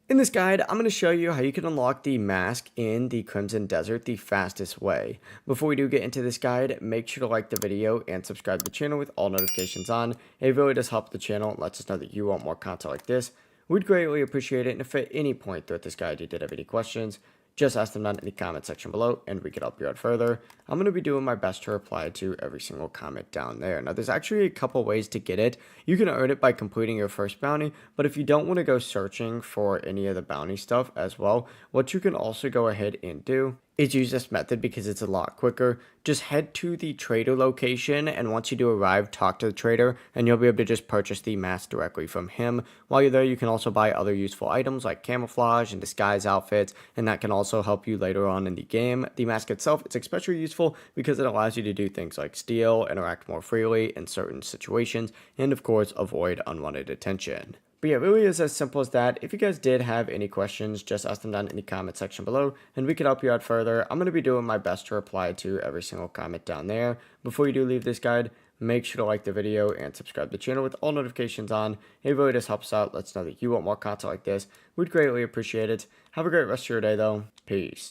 In this guide, I'm going to show you how you can unlock the mask in the Crimson Desert the fastest way. Before we do get into this guide, make sure to like the video and subscribe to the channel with all notifications on. It really does help the channel and lets us know that you want more content like this. We'd greatly appreciate it, and if at any point throughout this guide you did have any questions, just ask them down in the comment section below and we can help you out further. I'm going to be doing my best to reply to every single comment down there. Now, there's actually a couple ways to get it. You can earn it by completing your first bounty, but if you don't want to go searching for any of the bounty stuff as well, what you can also go ahead and do is use this method because it's a lot quicker. Just head to the trader location, and once you do arrive, talk to the trader and you'll be able to just purchase the mask directly from him. While you're there, you can also buy other useful items like camouflage and disguise outfits, and that can also help you later on in the game. The mask itself, it's especially useful because it allows you to do things like steal, interact more freely in certain situations, and of course avoid unwanted attention. But yeah, it really is as simple as that. If you guys did have any questions, just ask them down in the comment section below and we can help you out further. I'm going to be doing my best to reply to every single comment down there. Before you do leave this guide, make sure to like the video and subscribe to the channel with all notifications on. It really just helps out. Lets us know that you want more content like this. We'd greatly appreciate it. Have a great rest of your day though. Peace.